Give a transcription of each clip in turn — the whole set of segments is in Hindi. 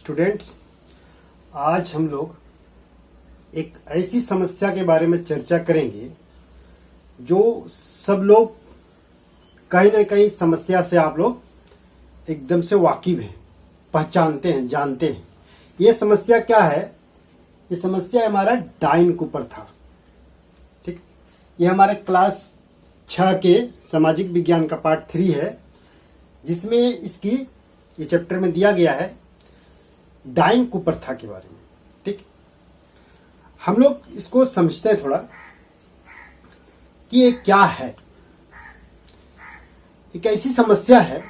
स्टूडेंट्स, आज हम लोग एक ऐसी समस्या के बारे में चर्चा करेंगे जो सब लोग कहीं ना कहीं समस्या से आप लोग एकदम से वाकिफ हैं, पहचानते हैं, जानते हैं। ये समस्या क्या है? ये समस्या हमारा डाइन कूपर था। ठीक, ये हमारे क्लास 6 के सामाजिक विज्ञान का पार्ट 3 है, जिसमें इसकी ये चैप्टर में दिया गया है डाइन कूपर था के बारे में। ठीक, हम लोग इसको समझते हैं थोड़ा कि ये क्या है। एक ऐसी समस्या है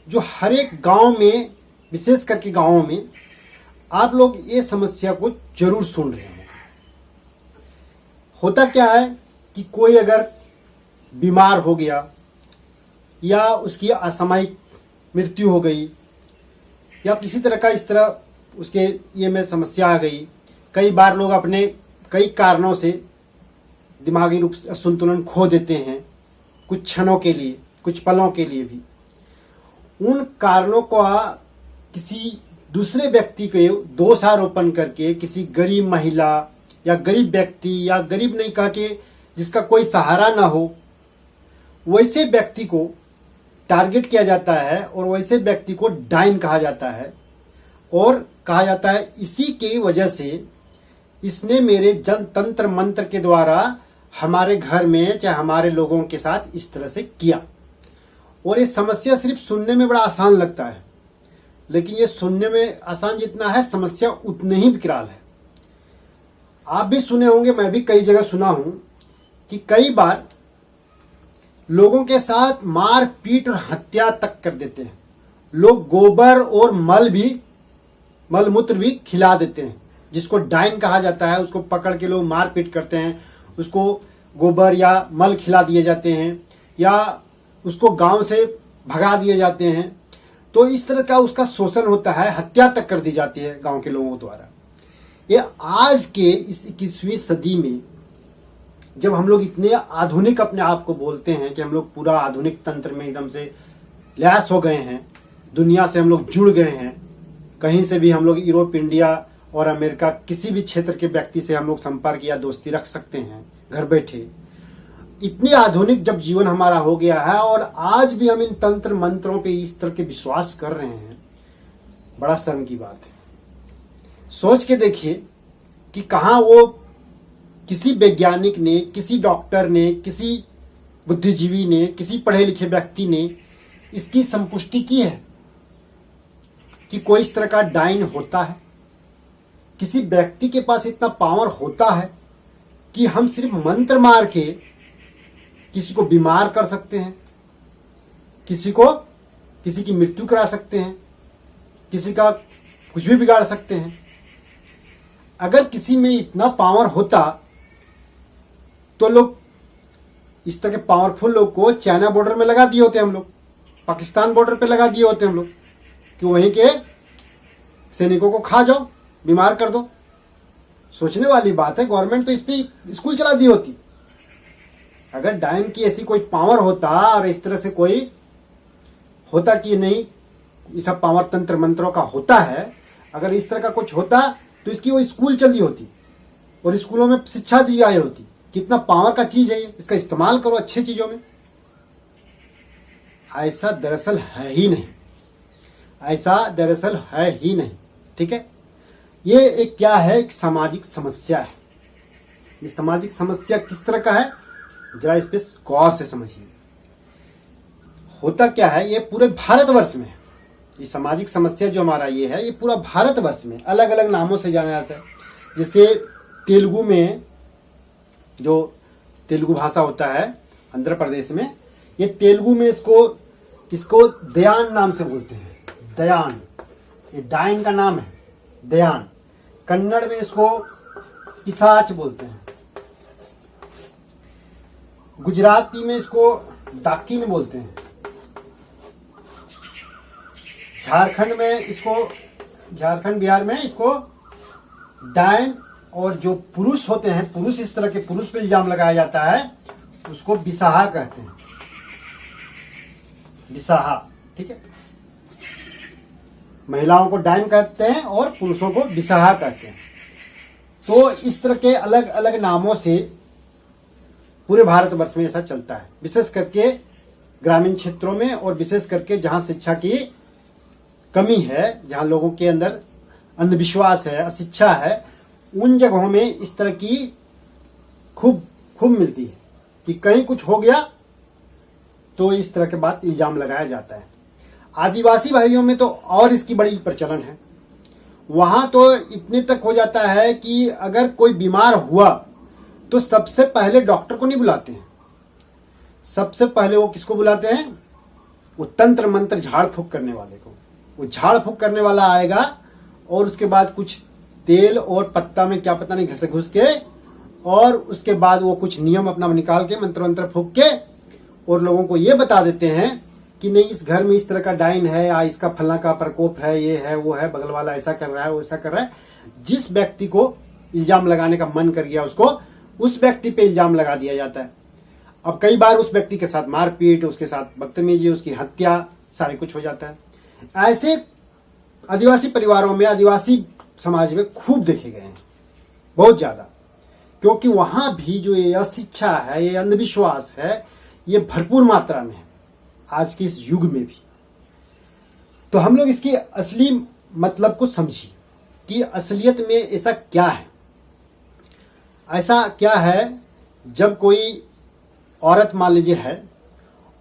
जो हर एक गांव में, विशेष करके गांवों में आप लोग ये समस्या को जरूर सुन रहे हैं। होता क्या है कि कोई अगर बीमार हो गया या उसकी असामयिक मृत्यु हो गई या किसी तरह का इस तरह उसके ये में समस्या आ गई, कई बार लोग अपने कई कारणों से दिमागी रूप से संतुलन खो देते हैं, कुछ क्षणों के लिए, कुछ पलों के लिए भी। उन कारणों को किसी दूसरे व्यक्ति के दोषारोपण करके किसी गरीब महिला या गरीब व्यक्ति, या गरीब नहीं कहा कि जिसका कोई सहारा ना हो, वैसे व्यक्ति को टारगेट किया जाता है और वैसे व्यक्ति को डाइन कहा जाता है। और कहा जाता है इसी की वजह से इसने मेरे तंत्र मंत्र के द्वारा हमारे घर में, चाहे हमारे लोगों के साथ इस तरह से किया। और ये समस्या सिर्फ सुनने में बड़ा आसान लगता है, लेकिन ये सुनने में आसान जितना है, समस्या उतनी ही विकराल है। आप भी सुने होंगे, मैं भी कई जगह सुना हूं कि कई बार लोगों के साथ मार पीट और हत्या तक कर देते हैं। लोग गोबर और मल मूत्र भी खिला देते हैं, जिसको डाइन कहा जाता है। उसको पकड़ के लोग मार पीट करते हैं, उसको गोबर या मल खिला दिए जाते हैं या उसको गांव से भगा दिए जाते हैं। तो इस तरह का उसका शोषण होता है, हत्या तक कर दी जाती है गांव के लोगों द्वारा। ये आज के इस 21वीं सदी में जब हम लोग इतने आधुनिक अपने आप को बोलते हैं कि हम लोग पूरा आधुनिक तंत्र में एकदम से लैस हो गए हैं, दुनिया से हम लोग जुड़ गए हैं, कहीं से भी हम लोग यूरोप, इंडिया और अमेरिका किसी भी क्षेत्र के व्यक्ति से हम लोग संपर्क या दोस्ती रख सकते हैं घर बैठे। इतनी आधुनिक जब जीवन हमारा हो गया है और आज भी हम इन तंत्र मंत्रों पे इस तरह के विश्वास कर रहे हैं, बड़ा शर्म की बात है। सोच के देखिए कि कहाँ वो किसी वैज्ञानिक ने, किसी डॉक्टर ने, किसी बुद्धिजीवी ने, किसी पढ़े लिखे व्यक्ति ने इसकी संपुष्टि की है कि कोई इस तरह का डाइन होता है। किसी व्यक्ति के पास इतना पावर होता है कि हम सिर्फ मंत्र मार के किसी को बीमार कर सकते हैं, किसी की मृत्यु करा सकते हैं, किसी का कुछ भी बिगाड़ सकते हैं। अगर किसी में इतना पावर होता तो लोग इस तरह के पावरफुल लोग को चाइना बॉर्डर में लगा दिए होते, हम लोग पाकिस्तान बॉर्डर पे लगा दिए होते हम लोग, कि वहीं के सैनिकों को खा जाओ, बीमार कर दो। सोचने वाली बात है। गवर्नमेंट तो इस पे स्कूल चला दी होती। अगर डाइन की ऐसी कोई पावर होता और इस तरह से कोई होता कि नहीं, ये सब पावर तंत्र मंत्रों का होता है, अगर इस तरह का कुछ होता तो इसकी वो स्कूल चली होती और स्कूलों में शिक्षा दी गई होती। कितना पावर का चीज है ये, इसका इस्तेमाल करो अच्छी चीजों में। ऐसा दरअसल है ही नहीं, ऐसा दरअसल है ही नहीं। ठीक है, ये एक क्या है, एक सामाजिक समस्या है। ये सामाजिक समस्या किस तरह का है, जरा इस पे गौर से समझिए। होता क्या है, ये पूरे भारतवर्ष में, ये सामाजिक समस्या जो हमारा ये है, ये पूरा भारतवर्ष में अलग अलग नामों से जाना जाता है। जैसे तेलुगु में, जो तेलुगु भाषा होता है आंध्र प्रदेश में, ये तेलुगु में इसको दयान नाम से बोलते हैं। दयान, ये डाइन का नाम है, दयान। कन्नड़ में इसको पिशाच बोलते हैं। गुजराती में इसको डाकिन बोलते हैं। झारखंड बिहार में इसको डाइन, और जो पुरुष होते हैं, पुरुष इस तरह के पुरुष पे इल्जाम लगाया जाता है, उसको बिसाहा कहते हैं। बिसाहा, ठीक है। महिलाओं को डायन कहते हैं और पुरुषों को बिसहा कहते हैं। तो इस तरह के अलग अलग नामों से पूरे भारतवर्ष में ऐसा चलता है, विशेष करके ग्रामीण क्षेत्रों में और विशेष करके जहां शिक्षा की कमी है, जहां लोगों के अंदर अंधविश्वास है, अशिक्षा है, उन जगहों में इस तरह की खूब मिलती है कि कहीं कुछ हो गया तो इस तरह के बात इल्जाम लगाया जाता है। आदिवासी भाइयों में तो और इसकी बड़ी प्रचलन है। वहां तो इतने तक हो जाता है कि अगर कोई बीमार हुआ तो सबसे पहले डॉक्टर को नहीं बुलाते हैं, सबसे पहले वो किसको बुलाते हैं? वो तंत्र मंत्र झाड़ फूक करने वाले को। वो झाड़ फूक करने वाला आएगा और उसके बाद कुछ तेल और पत्ता में क्या पता नहीं घसे घुस के, और उसके बाद वो कुछ नियम अपना निकाल के मंत्र मंत्र फूक के और लोगों को ये बता देते हैं कि नहीं, इस घर में इस तरह का डाइन है या इसका फलना का प्रकोप है, ये है वो है, बगल वाला ऐसा कर रहा है वो ऐसा कर रहा है। जिस व्यक्ति को इल्जाम लगाने का मन कर गया उसको उस व्यक्ति पे इल्जाम लगा दिया जाता है। अब कई बार उस व्यक्ति के साथ मारपीट, उसके साथ बदतमीजी, उसकी हत्या, सारे कुछ हो जाता है। ऐसे आदिवासी परिवारों में, आदिवासी समाज में खूब देखे गए हैं, बहुत ज्यादा, क्योंकि वहां भी जो ये अशिक्षा है, ये अंधविश्वास है, ये भरपूर मात्रा में है आज के इस युग में भी। तो हम लोग इसकी असली मतलब को समझिए कि असलियत में ऐसा क्या है। ऐसा क्या है, जब कोई औरत मान लीजिए है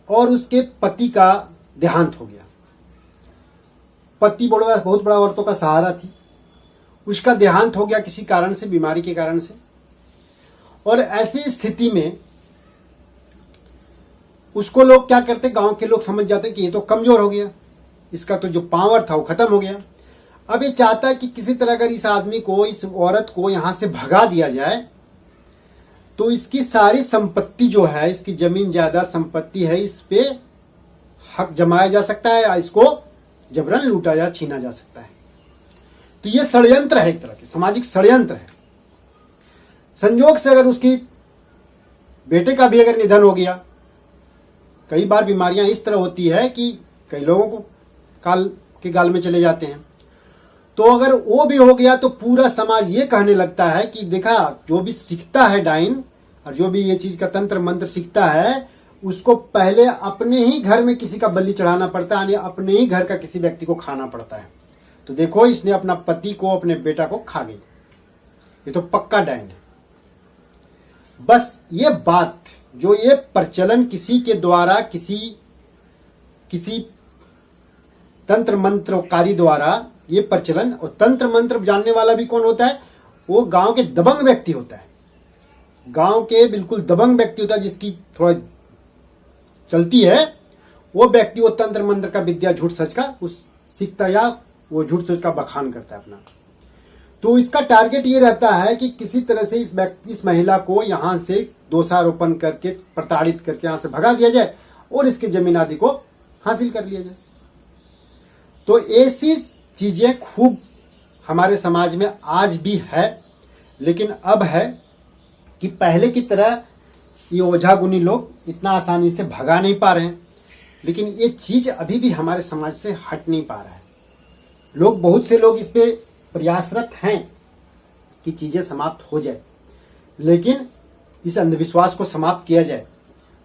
और उसके पति का देहांत हो गया, पति बहुत बड़ा औरतों का सहारा थी, उसका देहांत हो गया किसी कारण से, बीमारी के कारण से, और ऐसी स्थिति में उसको लोग क्या करते, गांव के लोग समझ जाते कि ये तो कमजोर हो गया, इसका तो जो पावर था वो खत्म हो गया। अब ये चाहता है कि किसी तरह अगर इस आदमी को, इस औरत को यहां से भगा दिया जाए तो इसकी सारी संपत्ति जो है, इसकी जमीन जायदाद संपत्ति है, इस पे हक जमाया जा सकता है या इसको जबरन लूटा जा, छीना जा सकता है। तो ये षड्यंत्र है, एक तरह के सामाजिक षड्यंत्र है। संयोग से अगर उसकी बेटे का भी अगर निधन हो गया, कई बार बीमारियां इस तरह होती है कि कई लोगों को काल के गाल में चले जाते हैं, तो अगर वो भी हो गया तो पूरा समाज ये कहने लगता है कि देखा, जो भी सीखता है डाइन और जो भी ये चीज का तंत्र मंत्र सीखता है, उसको पहले अपने ही घर में किसी का बलि चढ़ाना पड़ता है, यानी अपने ही घर का किसी व्यक्ति को खाना पड़ता है। तो देखो, इसने अपना पति को, अपने बेटा को खा गई, ये तो पक्का डाइन है। बस ये बात, जो ये प्रचलन किसी के द्वारा, किसी तंत्र मंत्रकारी द्वारा ये प्रचलन, और तंत्र मंत्र जानने वाला भी कौन होता है? वो गांव के दबंग व्यक्ति होता है, गांव के बिल्कुल दबंग व्यक्ति होता है, जिसकी थोड़ा चलती है, वो व्यक्ति वो तंत्र मंत्र का विद्या झूठ सच का उस सीखता या वो झूठ सच का बखान करता है अपना। तो इसका टारगेट ये रहता है कि किसी तरह से इस महिला को यहां से दोषारोपण करके, प्रताड़ित करके यहां से भगा दिया जाए और इसके जमीन आदि को हासिल कर लिया जाए। तो ऐसी चीजें खूब हमारे समाज में आज भी है, लेकिन अब है कि पहले की तरह ये ओझा गुनी लोग इतना आसानी से भगा नहीं पा रहे हैं, लेकिन ये चीज अभी भी हमारे समाज से हट नहीं पा रहा है। लोग, बहुत से लोग इस पे प्रयासरत हैं कि चीजें समाप्त हो जाए, लेकिन इस अंधविश्वास को समाप्त किया जाए।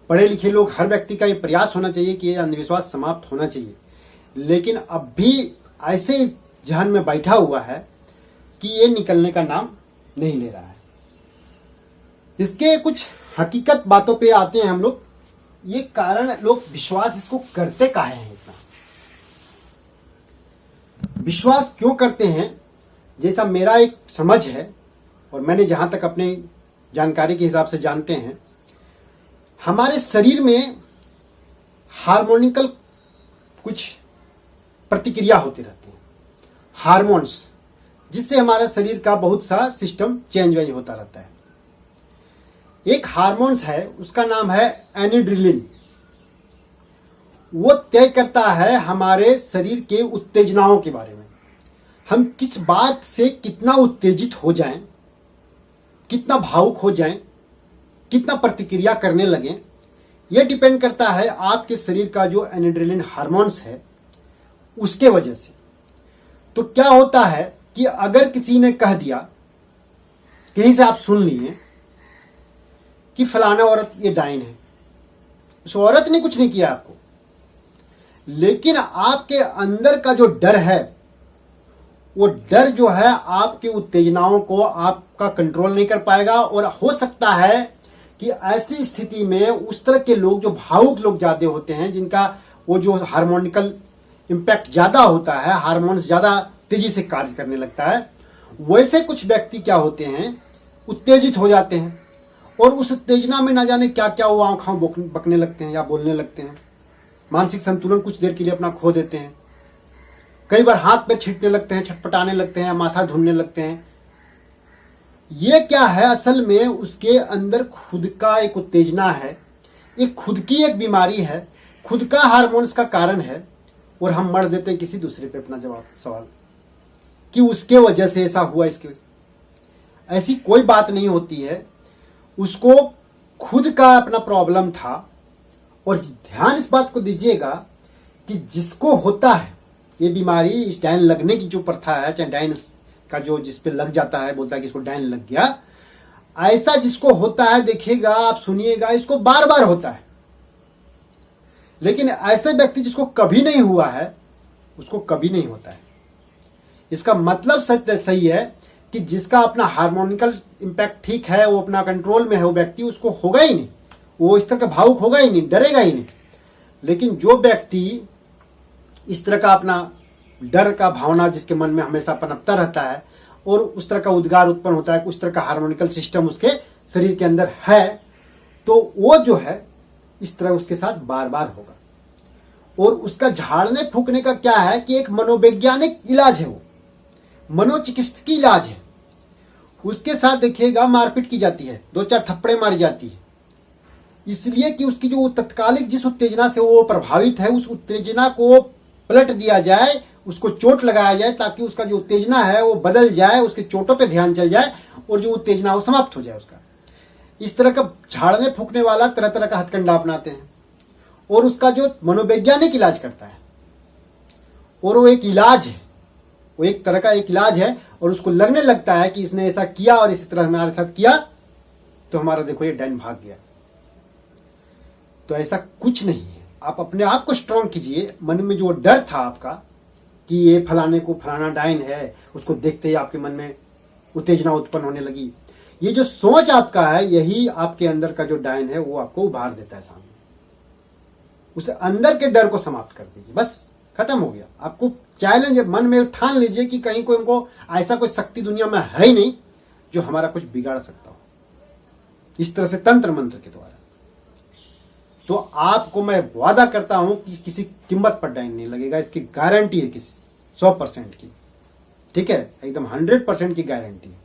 पढ़े लिखे लोग, हर व्यक्ति का ये प्रयास होना चाहिए कि ये अंधविश्वास समाप्त होना चाहिए, लेकिन अब भी ऐसे जहन में बैठा हुआ है कि ये निकलने का नाम नहीं ले रहा है। इसके कुछ हकीकत बातों पे आते हैं हम लोग। ये कारण, लोग विश्वास इसको करते काहे हैं, इतना विश्वास क्यों करते हैं? जैसा मेरा एक समझ है और मैंने जहां तक अपने जानकारी के हिसाब से जानते हैं, हमारे शरीर में हार्मोनिकल कुछ प्रतिक्रिया होती रहती है, हार्मोन्स, जिससे हमारा शरीर का बहुत सा सिस्टम चेंज होता रहता है। एक हार्मोन्स है, उसका नाम है एनिड्रिलिन। वो तय करता है हमारे शरीर के उत्तेजनाओं के बारे में, हम किस बात से कितना उत्तेजित हो जाएं, कितना भावुक हो जाएं, कितना प्रतिक्रिया करने लगें। यह डिपेंड करता है आपके शरीर का जो एनिड्रिलिन हार्मोन्स है उसके वजह से। तो क्या होता है कि अगर किसी ने कह दिया, कहीं से आप सुन लिए कि फलाना औरत ये डाइन है, उस औरत ने कुछ नहीं किया आपको, लेकिन आपके अंदर का जो डर है, वो डर जो है आपकी उत्तेजनाओं को आपका कंट्रोल नहीं कर पाएगा। और हो सकता है कि ऐसी स्थिति में उस तरह के लोग, जो भावुक लोग ज्यादा होते हैं, जिनका वो जो हार्मोनिकल इंपैक्ट ज्यादा होता है, हार्मोन्स ज्यादा तेजी से कार्य करने लगता है, वैसे कुछ व्यक्ति क्या होते हैं, उत्तेजित हो जाते हैं और उस उत्तेजना में ना जाने क्या क्या वो आंखों बकने लगते हैं या बोलने लगते हैं। मानसिक संतुलन कुछ देर के लिए अपना खो देते हैं। कई बार हाथ पे छींटने लगते हैं, छटपटाने लगते हैं, माथा धुनने लगते हैं। ये क्या है, असल में उसके अंदर खुद का एक उत्तेजना है, एक खुद की एक बीमारी है, खुद का हार्मोन्स का कारण है। और हम मर देते हैं किसी दूसरे पे अपना सवाल कि उसके वजह से ऐसा हुआ, इसके ऐसी कोई बात नहीं होती है। उसको खुद का अपना प्रॉब्लम था। और ध्यान इस बात को दीजिएगा कि जिसको होता है ये बीमारी, इस डायन लगने की जो प्रथा है, चाहे डायन का जो जिस पे लग जाता है, बोलता है कि इसको डायन लग गया, ऐसा जिसको होता है, देखिएगा आप सुनिएगा, इसको बार बार होता है। लेकिन ऐसे व्यक्ति जिसको कभी नहीं हुआ है, उसको कभी नहीं होता है। इसका मतलब सही है कि जिसका अपना हार्मोनिकल इंपैक्ट ठीक है, वो अपना कंट्रोल में है, वो व्यक्ति, उसको होगा ही नहीं, वो इस तरह का भावुक होगा ही नहीं, डरेगा ही नहीं। लेकिन जो व्यक्ति इस तरह का अपना डर का भावना जिसके मन में हमेशा पनपता रहता है और उस तरह का उद्गार उत्पन्न होता है, उस तरह का हार्मोनिकल सिस्टम उसके शरीर के अंदर है, तो वो जो है इस तरह उसके साथ बार बार होगा। और उसका झाड़ने फूकने का क्या है कि एक मनोवैज्ञानिक इलाज है, वो मनोचिकित्सकीय इलाज है। उसके साथ देखिएगा मारपीट की जाती है, 2-4 थप्पड़े मारी जाती है, इसलिए कि उसकी जो तत्कालिक जिस उत्तेजना से वो प्रभावित है, उस उत्तेजना को पलट दिया जाए, उसको चोट लगाया जाए, ताकि उसका जो उत्तेजना है वो बदल जाए, उसके चोटों पे ध्यान चल जाए और जो उत्तेजना वो समाप्त हो जाए उसका। इस तरह का झाड़ने फूकने वाला तरह तरह का हथकंडा अपनाते हैं और उसका जो मनोवैज्ञानिक इलाज करता है, और वो एक इलाज है, वो एक तरह का एक इलाज है। और उसको लगने लगता है कि इसने ऐसा किया और इसी तरह हमारे साथ किया, तो हमारा देखो ये डायन भाग गया। तो ऐसा कुछ नहीं है। आप अपने आप को स्ट्रांग कीजिए। मन में जो डर था आपका कि ये फलाने को फलाना डायन है, उसको देखते ही आपके मन में उत्तेजना उत्पन्न होने लगी, ये जो सोच आपका है, यही आपके अंदर का जो डायन है वो आपको उभार देता है सामने। उस अंदर के डर को समाप्त कर दीजिए, बस खत्म हो गया। आपको चैलेंज मन में ठान लीजिए कि कहीं कोई हमको ऐसा कोई शक्ति दुनिया में है ही नहीं जो हमारा कुछ बिगाड़ सकता हो, इस तरह से तंत्र मंत्र के द्वारा। तो आपको मैं वादा करता हूं कि किसी कीमत पर डायन नहीं लगेगा, इसकी गारंटी है, किसी 100% की, ठीक है, एकदम 100% की गारंटी है।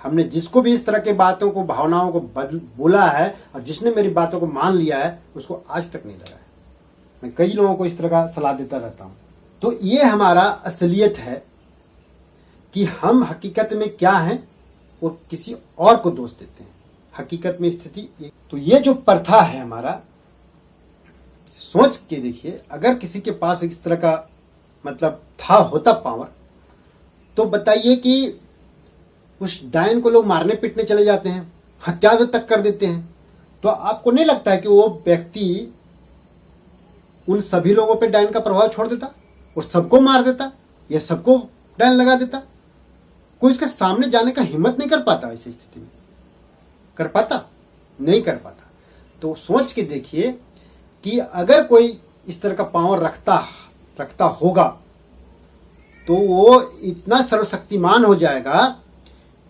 हमने जिसको भी इस तरह के बातों को, भावनाओं को बोला है और जिसने मेरी बातों को मान लिया है, उसको आज तक नहीं लगा है। मैं कई लोगों को इस तरह का सलाह देता रहता हूं। तो ये हमारा असलियत है कि हम हकीकत में क्या हैं और किसी और को दोष देते हैं। हकीकत में स्थिति तो ये जो प्रथा है हमारा, सोच के देखिए, अगर किसी के पास इस तरह का मतलब होता पावर, तो बताइए कि उस डायन को लोग मारने पीटने चले जाते हैं, हत्या तक कर देते हैं, तो आपको नहीं लगता है कि वो व्यक्ति उन सभी लोगों पे डायन का प्रभाव छोड़ देता और सबको मार देता या सबको डायन लगा देता? कोई उसके सामने जाने का हिम्मत नहीं कर पाता। ऐसी स्थिति में कर पाता? नहीं कर पाता। तो सोच के देखिए कि अगर कोई इस तरह का पावर रखता होगा, तो वो इतना सर्वशक्तिमान हो जाएगा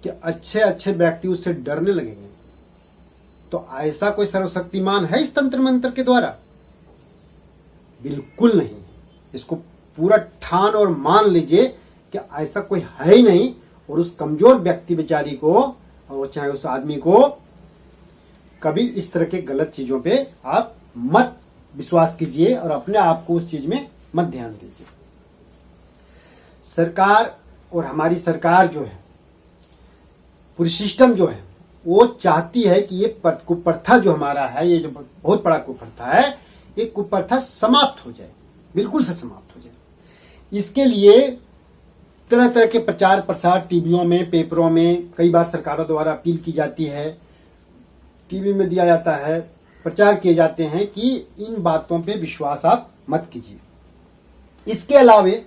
कि अच्छे अच्छे व्यक्ति उससे डरने लगेंगे। तो ऐसा कोई सर्वशक्तिमान है इस तंत्र मंत्र के द्वारा? बिल्कुल नहीं। इसको पूरा ठान और मान लीजिए कि ऐसा कोई है ही नहीं। और उस कमजोर व्यक्ति बेचारी को, और चाहे उस आदमी को, कभी इस तरह के गलत चीजों पे आप मत विश्वास कीजिए और अपने आप को उस चीज में मत ध्यान दीजिए। सरकार और हमारी सरकार जो है, पूरी सिस्टम जो है, वो चाहती है कि ये कुप्रथा जो हमारा है, ये जो बहुत बड़ा कुप्रथा है, ये कुप्रथा समाप्त हो जाए, बिल्कुल से समाप्त हो जाए। इसके लिए तरह तरह के प्रचार प्रसार टीवियों में, पेपरों में कई बार सरकारों द्वारा अपील की जाती है, टीवी में दिया जाता है, प्रचार किए जाते हैं कि इन बातों पे विश्वास आप मत कीजिए। इसके अलावे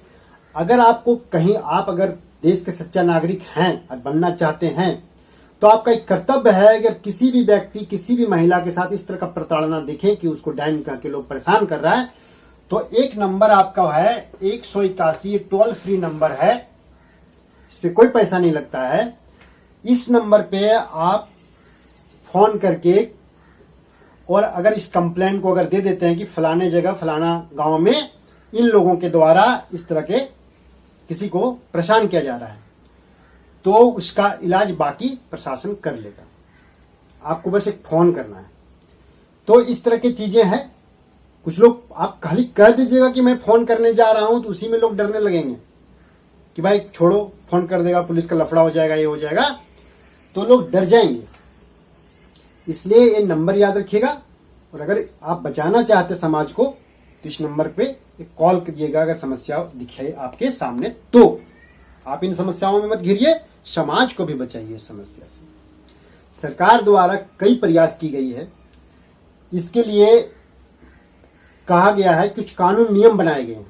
अगर आपको कहीं, आप अगर देश के सच्चा नागरिक हैं और बनना चाहते हैं, तो आपका एक कर्तव्य है, अगर किसी भी व्यक्ति किसी भी महिला के साथ इस तरह का प्रताड़ना देखें कि उसको डाइन करके लोग परेशान कर रहा है, तो एक नंबर आपका है 181, टोल फ्री नंबर है, इस पे कोई पैसा नहीं लगता है। इस नंबर पे आप फोन करके, और अगर इस कंप्लेंट को अगर दे देते हैं कि फलाने जगह फलाना गांव में इन लोगों के द्वारा इस तरह के किसी को परेशान किया जा रहा है, तो उसका इलाज बाकी प्रशासन कर लेगा, आपको बस एक फोन करना है। तो इस तरह की चीजें हैं। कुछ लोग, आप खाली कह दीजिएगा कि मैं फोन करने जा रहा हूं, तो उसी में लोग डरने लगेंगे कि भाई छोड़ो, फोन कर देगा, पुलिस का लफड़ा हो जाएगा, ये हो जाएगा, तो लोग डर जाएंगे। इसलिए ये नंबर याद रखिएगा, और अगर आप बचाना चाहते समाज को तो इस नंबर पे एक कॉल कीजिएगा अगर समस्या दिखे आपके सामने। तो आप इन समस्याओं में मत घिरिए, समाज को भी बचाइए इस समस्या से। सरकार द्वारा कई प्रयास की गई है, इसके लिए कहा गया है, कुछ कानून नियम बनाए गए हैं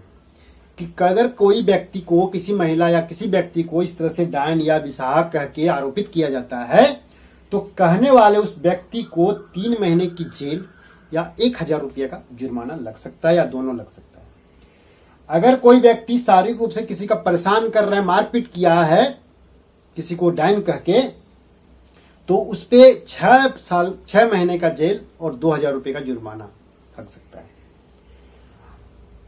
कि अगर कोई व्यक्ति को, किसी महिला या किसी व्यक्ति को इस तरह से डायन या विषाह कह के आरोपित किया जाता है, तो कहने वाले उस व्यक्ति को 3 महीने की जेल या 1000 रुपये का जुर्माना लग सकता है, या दोनों लग सकता है। अगर कोई व्यक्ति शारीरिक रूप से किसी का परेशान कर रहा है, मारपीट किया है किसी को डायन कह के, तो उस पे 6 महीने का जेल और 2000 रुपये का जुर्माना लग सकता है।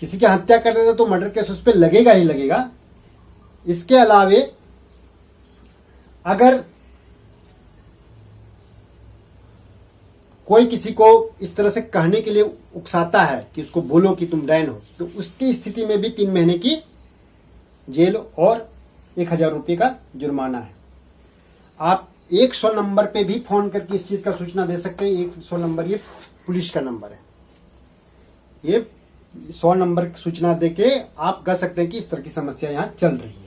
किसी की हत्या कर देता तो मर्डर केस उस पर लगेगा ही लगेगा। इसके अलावे अगर कोई किसी को इस तरह से कहने के लिए उकसाता है कि उसको बोलो कि तुम डायन हो, तो उसकी स्थिति में भी 3 महीने की जेल और 1000 रुपये का जुर्माना है। आप 100 नंबर पे भी फोन करके इस चीज का सूचना दे सकते हैं। 100 नंबर ये पुलिस का नंबर है, ये 100 नंबर की सूचना देके आप कह सकते हैं कि इस तरह की समस्या यहाँ चल रही है।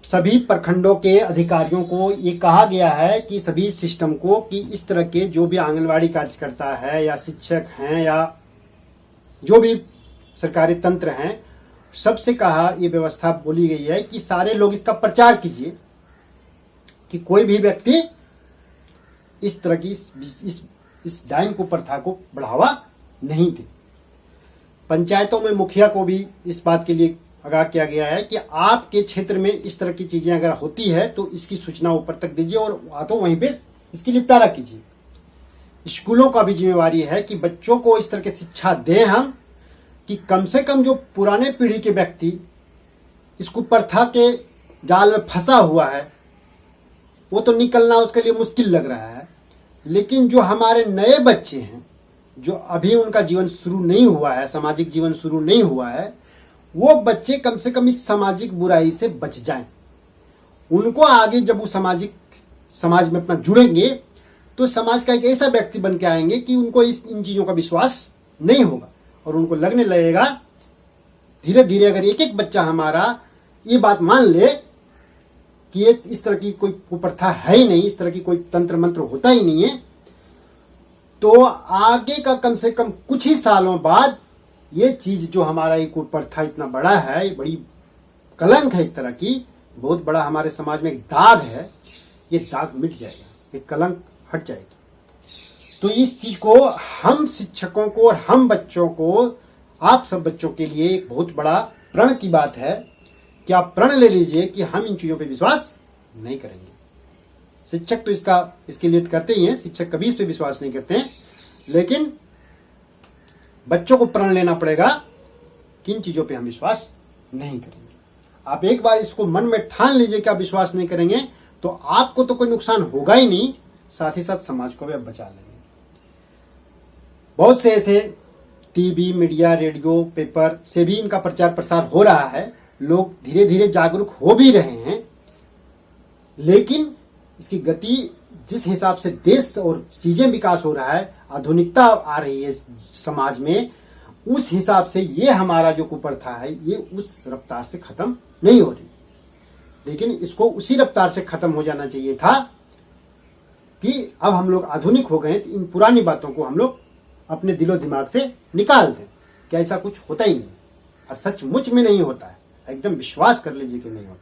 सभी प्रखंडों के अधिकारियों को ये कहा गया है कि सभी सिस्टम को, कि इस तरह के जो भी आंगनवाड़ी कार्यकर्ता है या शिक्षक हैं या जो भी सरकारी तंत्र हैं, सबसे कहा, ये व्यवस्था बोली गई है कि सारे लोग इसका प्रचार कीजिए कि कोई भी व्यक्ति इस तरह की इस डायन को प्रथा को बढ़ावा नहीं दे। पंचायतों में मुखिया को भी इस बात के लिए आगाह किया गया है कि आपके क्षेत्र में इस तरह की चीजें अगर होती है तो इसकी सूचना ऊपर तक दीजिए और तो वहीं पे इसकी निपटारा कीजिए। स्कूलों का भी जिम्मेवारी है कि बच्चों को इस तरह की शिक्षा दें हम, कि कम से कम जो पुराने पीढ़ी के व्यक्ति इस कुप्रथा के जाल में फंसा हुआ है, वो तो निकलना उसके लिए मुश्किल लग रहा है, लेकिन जो हमारे नए बच्चे हैं, जो अभी उनका जीवन शुरू नहीं हुआ है, सामाजिक जीवन शुरू नहीं हुआ है, वो बच्चे कम से कम इस सामाजिक बुराई से बच जाएं। उनको आगे जब वो समाज में अपना जुड़ेंगे तो समाज का एक ऐसा व्यक्ति बन के आएंगे कि उनको इन चीजों का विश्वास नहीं होगा, और उनको लगने लगेगा धीरे धीरे, अगर एक एक बच्चा हमारा ये बात मान ले कि ये इस तरह की कोई कुप्रथा है ही नहीं, इस तरह की कोई तंत्र मंत्र होता ही नहीं है, तो आगे का कम से कम कुछ ही सालों बाद ये चीज जो हमारा ये कुप्रथा इतना बड़ा है, ये बड़ी कलंक है, एक तरह की बहुत बड़ा हमारे समाज में एक दाग है, ये दाग मिट जाएगा, ये कलंक हट जाएगी। तो इस चीज को हम शिक्षकों को और हम बच्चों को, आप सब बच्चों के लिए एक बहुत बड़ा प्रण की बात है कि आप प्रण ले लीजिए कि हम इन चीजों पे विश्वास नहीं करेंगे। शिक्षक तो इसके लिए करते ही हैं, शिक्षक कभी इस पे विश्वास नहीं करते हैं, लेकिन बच्चों को प्रण लेना पड़ेगा कि इन चीजों पे हम विश्वास नहीं करेंगे। आप एक बार इसको मन में ठान लीजिए कि आप विश्वास नहीं करेंगे, तो आपको तो कोई नुकसान होगा ही नहीं, साथ ही साथ समाज को भी आप बचा लेंगे। बहुत से ऐसे टीवी, मीडिया, रेडियो, पेपर से भी इनका प्रचार प्रसार हो रहा है, लोग धीरे धीरे जागरूक हो भी रहे हैं, लेकिन इसकी गति जिस हिसाब से देश और चीजें विकास हो रहा है, आधुनिकता आ रही है समाज में, उस हिसाब से ये हमारा जो कुप्रथा है ये उस रफ्तार से खत्म नहीं हो रही। लेकिन इसको उसी रफ्तार से खत्म हो जाना चाहिए था कि अब हम लोग आधुनिक हो गए तो इन पुरानी बातों को हम लोग अपने दिलो दिमाग से निकाल दें कि ऐसा कुछ होता ही नहीं, और सचमुच में नहीं होता है। एकदम विश्वास कर लीजिए कि नहीं होता।